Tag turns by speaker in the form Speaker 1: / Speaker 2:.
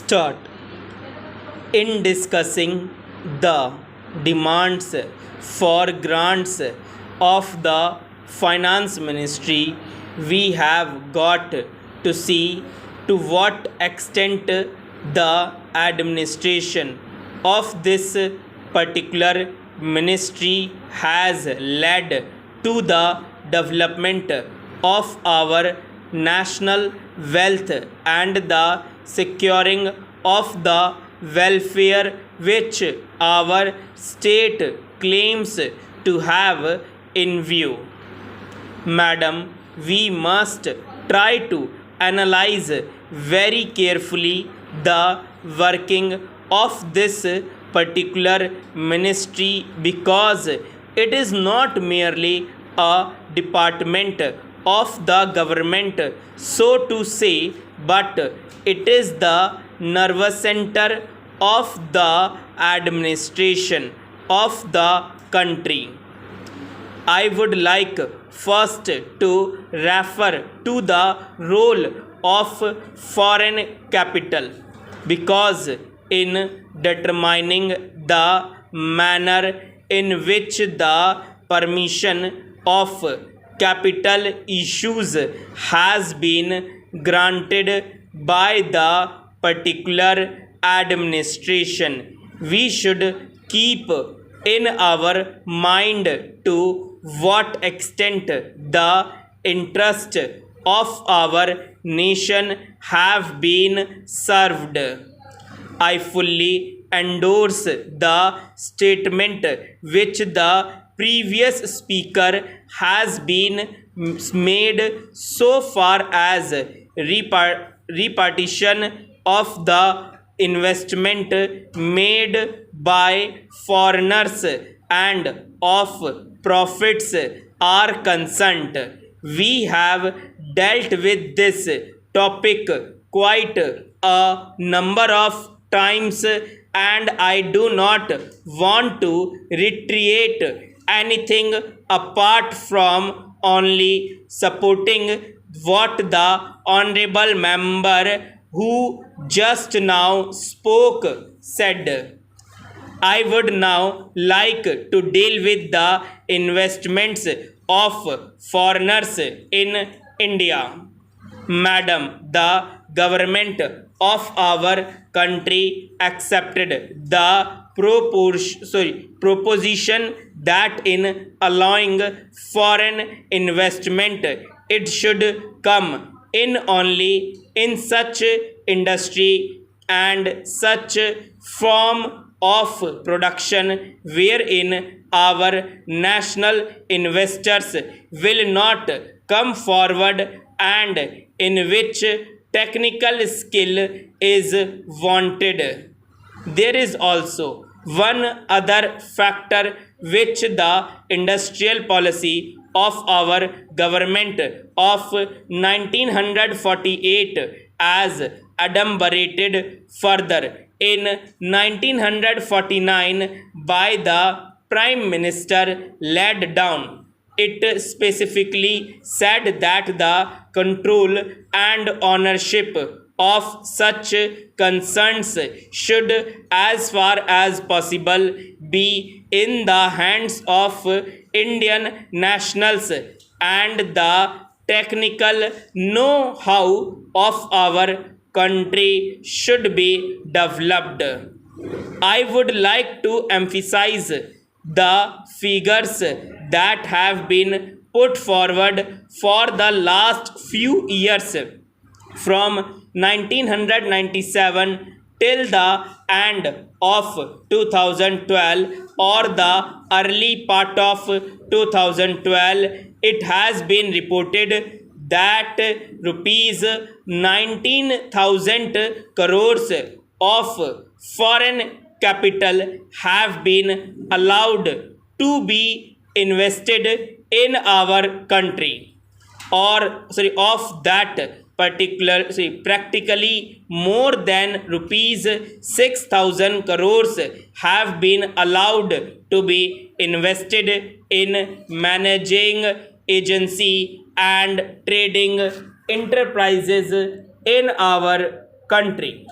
Speaker 1: start. In discussing the demands for grants of the finance ministry, we have got to see to what extent the administration of this particular ministry has led to the development of our national wealth and the securing of the welfare which our state claims to have in view. Madam, we must try to analyze very carefully the working of this particular ministry because it is not merely a department of the government, so to say, but it is the nervous center of the administration of the country. I would like first to refer to the role of foreign capital because in determining the manner in which the permission of capital issues has been granted by the particular administration, we should keep in our mind to what extent the interest of our nation have been served. I fully endorse the statement which the previous speaker has been made so far as repartition of the investment made by foreigners and of profits are concerned. We have dealt with this topic quite a number of times and I do not want to reiterate anything apart from only supporting what the honorable member who just now spoke said. I would now like to deal with the investments of foreigners in India. Madam, the government of our country accepted the proposition that in allowing foreign investment, it should come in only in such industry and such form of production wherein our national investors will not come forward and in which technical skill is wanted. There is also one other factor which the industrial policy of our government of 1948 as adumbrated further in 1949 by the Prime Minister laid down. It specifically said that the control and ownership of such concerns should, as far as possible, be in the hands of Indian nationals and the technical know-how of our country should be developed. I would like to emphasize the figures that have been put forward for the last few years from 1997 till the end of 2012 or the early part of 2012. It has been reported that rupees 19,000 crores of foreign capital have been allowed to be invested in our country, or of that particular practically more than rupees 6,000 crores have been allowed to be invested in managing agency and trading enterprises in our country.